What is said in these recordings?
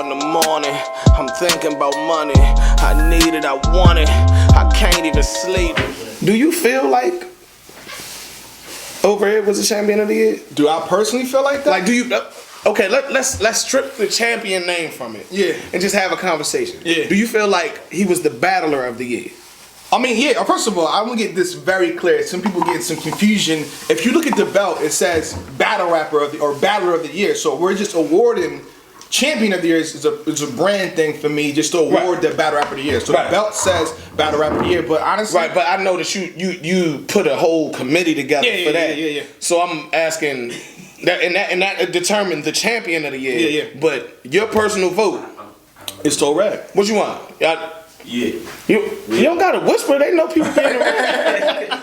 4 in the morning, I'm thinking about money. I need it, I want it, I can't even sleep. Do you feel like Overhead was the champion of the year? Do I personally feel like that? Like, do you? Okay, let's strip the champion name from it. Yeah. And just have a conversation. Yeah. Do you feel like he was the battler of the year? I mean, yeah, first of all, I want to get this very clear. Some people get some confusion. If you look at the belt, it says battle rapper of the, or battler of the year. So we're just awarding champion of the year is a brand thing for me, just to award the battle rapper of the year. So the belt says battle rapper of the year, but honestly, but I know that you put a whole committee together for that. Yeah. So I'm asking that, and that determines the champion of the year. Yeah. But your personal vote is to Red. What you want? Y'all, you don't gotta whisper. They know people getting around.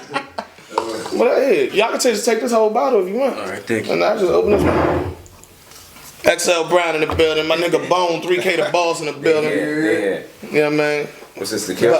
But hey, y'all can take this whole bottle if you want. All right, thank you. And I just open this one. XL Brown in the building. My nigga Bone 3K the boss in the building. Yeah. Yeah, man. What's this? The kill?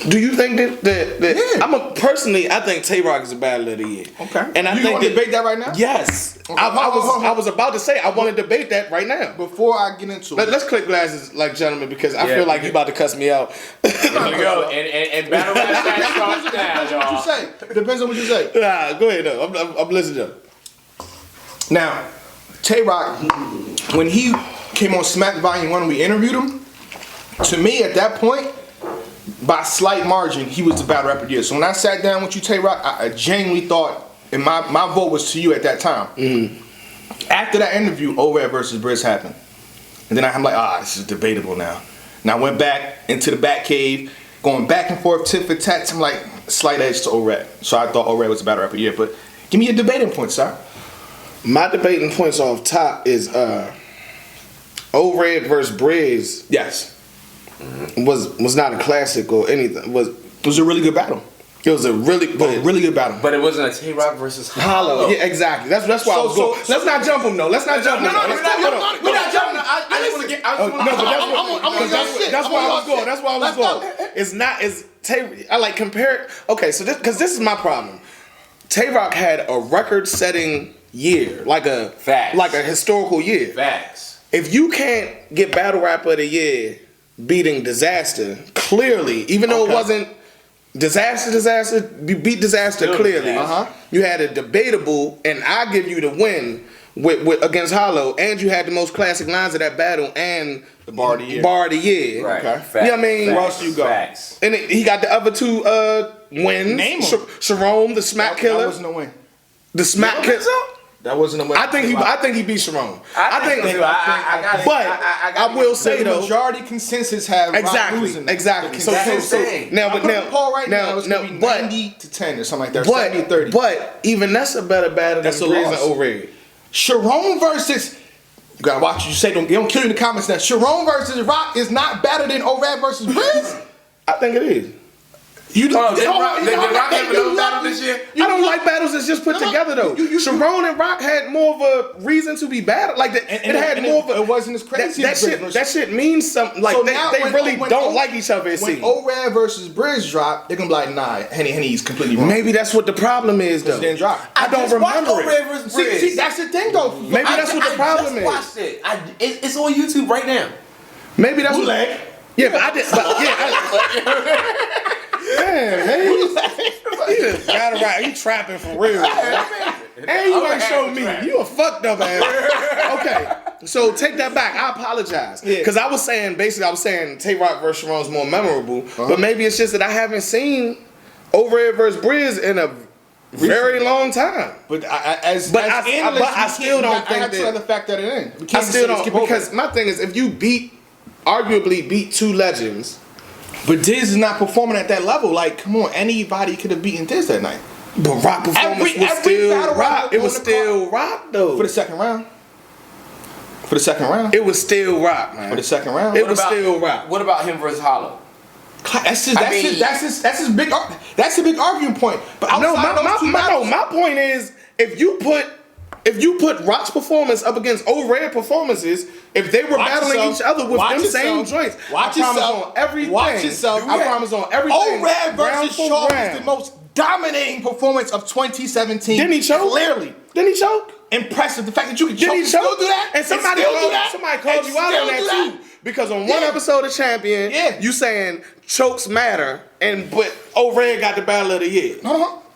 Do you think that personally, I think Tay Rock is a battler of the year. Okay. And I you think want to debate that right now? Yes. Okay. I was about to say I want to debate that right now. Before I get into it, Let's click glasses like gentlemen because I feel like you about to cuss me out. There we go. And battle rap starts now, what you say? Depends on what you say. Nah, go ahead though. I'm listening to him. Now, Tay Rock, when he came on Smack Volume 1 and we interviewed him, to me at that point, by slight margin, he was the battle rapper of the year. So when I sat down with you, Tay Rock, I genuinely thought, and my vote was to you at that time. Mm-hmm. After that interview, Overhead versus Briz happened. And then I'm like, this is debatable now. And I went back into the back cave, going back and forth, tit for tat. I'm like, slight edge to Overhead. So I thought Overhead was the battle rapper of the year. But give me a debating point, sir. My debating points off top is Overhead versus Briz. Yes. Was not a classic or anything. It was a really good battle. It was a really good battle. But it wasn't a Tay Rock versus Hollow. Yeah, exactly. That's why I was going. Let's not jump him though. Let's not jump him. We're not jumping. I just want to get. That's why I was going. That's why I was going. It's not as Tay. I like compare. Okay, so because this is my problem. Tay Rock had a record-setting year, like a historical year. Facts. If you can't get Battle Rapper of the Year beating Disaster clearly, even though it wasn't Disaster, you beat Disaster clearly. You had a debatable, and I give you the win with against Hollow, and you had the most classic lines of that battle and the bar of the year. Right. Okay. You know what I mean? Where else you go? Facts. And he got the other two wins. Name 'em. Sharon, the Smack Killer. That wasn't a win. The Smack Killer. That wasn't a win. I think he beat Sharon. I will the say though, majority consensus have Rock losing. Exactly. So now, Paul right now it's gonna be 90-10 or something like that. 70-30. But even that's a better battle than Briz and Overhead. Sharon versus. You gotta watch what you say. They don't kill you in the comments now. Sharon versus Rock is not better than Overhead versus Briz. I think it is. Did Rock have another battle this year? I don't like battles that's just put together though. Sharon and Rock had more of a reason to be battle. Like it wasn't as crazy. That shit means something. Like they really don't like each other. When Overhead versus Briz drop, they're gonna be like, nah, Henny's completely wrong. Maybe that's what the problem is though. Didn't drop. I don't remember it. See, that's the thing though. Maybe that's what the problem is. Watched it. It's on YouTube right now. Maybe that's what. Yeah, but I did. Damn, man. You just got it right. You trapping for real. And you ain't show me. You a fucked up ass. Okay, so take that back. I apologize. Because I was saying Tay Rock versus Sharon's more memorable. But maybe it's just that I haven't seen Overhead versus Briz in a very long time. But I still don't think that. I the fact that it ain't. I still don't, because my thing is, if you arguably beat two legends. But Diz is not performing at that level. Like, come on, anybody could have beaten Diz that night. But Rock performance was still Rock. It was still Rock though. For the second round. It was still Rock, man. For the second round. It was still Rock. What about him versus Hollow? That's his big argument point. But my point is, if you put Rock's performance up against Overhead performances, if they were battling each other with them same joints, I promise on everything. I promise on everything. Overhead versus Shaw is the most dominating performance of 2017. Didn't he choke? Clearly. Didn't he choke? Impressive. The fact that you can Did choke he and still choke? do that. And somebody called you out on that too. Because on one episode of Champion, you saying chokes matter, but O-Red got the battle of the year.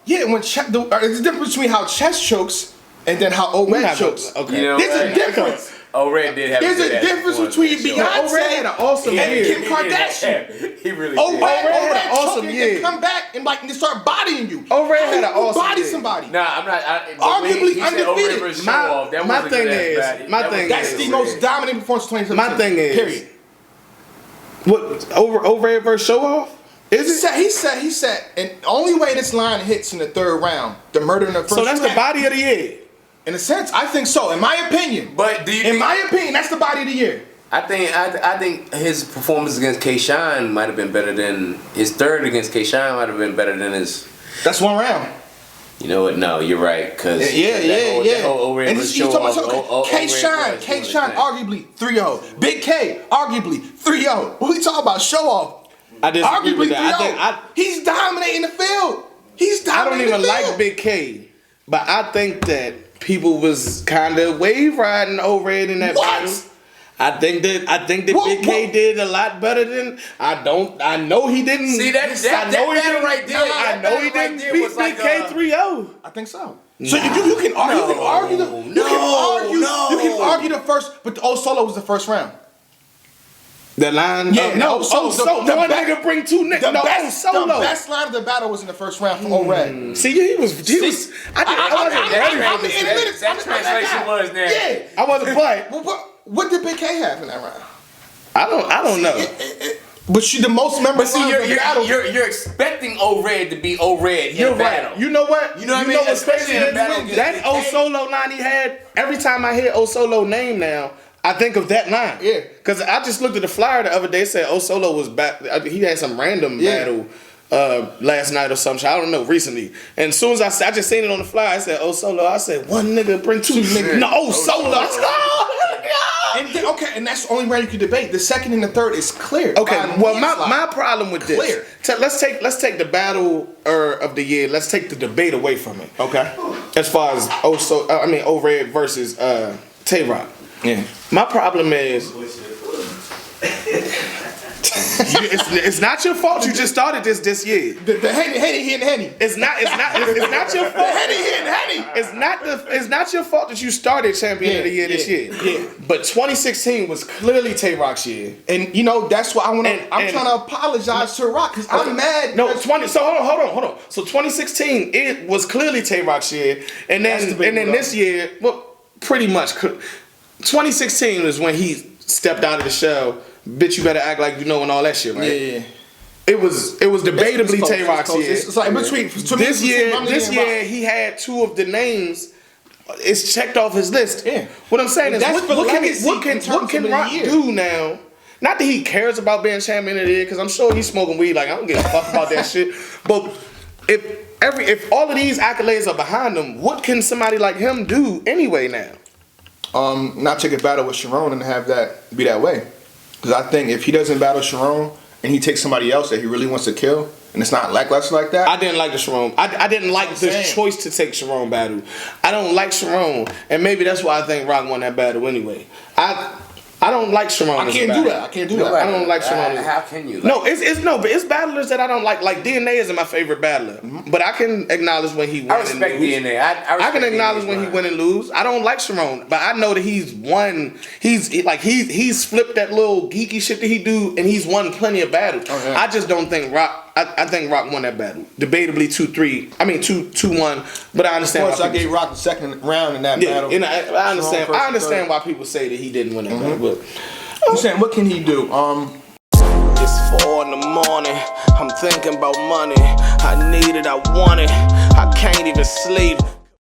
Yeah, when there's a difference between how Chess chokes and then how O-Red chokes. Okay. You know, There's a difference. O-Red did have. There's a difference between Beyonce O-Red had an awesome and year. Kim Kardashian. He really O-Red had an awesome choking year. and come back and like start bodying you. O-Red had an awesome body year. somebody. Nah, I'm not. Arguably he said O-Red undefeated. versus Show Off. That my was thing a good is- ass battle. my That was thing good That's ass the battle. most dominant performance of 2017. My thing is, period. What O-Red versus Show Off? Is it? He said, and the only way this line hits in the third round, the murder in the first So that's the round. body of the year. In a sense, I think so. In my opinion. But do you In think, my opinion, that's the body of the year. I think his performance against K-Shine might have been better than his third against K-Shine might have been better than his. That's one round. You know what? No, you're right. Cause Yeah. O-Red And versus he's Show talking Off. about K-Shine, arguably 3-0. Big K, arguably 3-0. What we talking about? Show Off. I disagree Arguably with that. 3-0. He's dominating the field. He's I don't dominating even the field. like Big K, but I think that people was kind of wave riding O-Red in that battle. I think that Big K did a lot better than I know he didn't. See that battle right there. I know he didn't beat Big K 3-0. I think so. So you can argue the first, but the solo was the first round. The line, Yeah, no, nigga bring two niggas. The No, best solo. line of the battle was in the first round for O-Red. See, he was. I wasn't ready. That translation was there. Yeah, I wasn't playing. what did Big K have in that round? I don't know. But the most memorable. But see, you're expecting O-Red to be O-Red. You're in battle. right. You know what? You know what I mean? Especially in a battle against That Big O K. Solo line he had. Every time I hear O Solo name now, I think of that line. Yeah. Because I just looked at the flyer the other day. It said O Solo was back. He had some random battle last night or something. I don't know, recently. And as soon as I just seen it on the flyer, I said O Solo. I said one nigga bring two niggas. No, O Solo. And that's the only round you can debate. The second and the third is clear. Okay, well, my problem with Clear. this, let's take the battle of the year. Let's take the debate away from it. Okay. As far as O-Red versus Tay-Rock. Yeah. My problem is it's not your fault you just started this year. The Henny. It's not your fault. The Henny. It's not your fault that you started Champion of the Year this year. Yeah. But 2016 was clearly Tay-Rock's year. And that's why I'm trying to apologize to Rock because I'm mad. No, so hold on. So 2016 it was clearly Tay-Rock's year, and then this year, well, pretty much 2016 is when he stepped out of the show. Bitch, you better act like you know and all that shit, right? Yeah. It was debatably Tay-Rock's year. It's like between This year he had two of the names. It's checked off his list. Yeah. What I'm saying is, That's what can Rock do now? Not that he cares about being champion of the year, because I'm sure he's smoking weed. Like I don't give a fuck about that shit. But if all of these accolades are behind him, what can somebody like him do anyway now? Not take a battle with Sharon and have that be that way. Because I think if he doesn't battle Sharon and he takes somebody else that he really wants to kill, and it's not lackluster like that. I didn't like the Sharon. I didn't like the choice to take Sharon battle. I don't like Sharon, and maybe that's why I think Rock won that battle anyway. I don't like Sharon. I can't do that. I don't like Sharon. How can you? No, but it's battlers that I don't like. Like DNA isn't my favorite battler, but I can acknowledge when he win. I respect and lose. DNA. I can acknowledge when he win and lose. I don't like Sharon, but I know that he's won. He's flipped that little geeky shit that he do, and he's won plenty of battles. Oh, yeah. I just don't think Rock. I think Rock won that battle. Debatably 2-3. I mean 2-1. But I understand. Of course, I gave Rock the second round in that battle. And I understand. I understand why people say that he didn't win that battle. But I'm saying, what can he do? It's 4 in the morning. I'm thinking about money. I need it. I want it. I can't even sleep.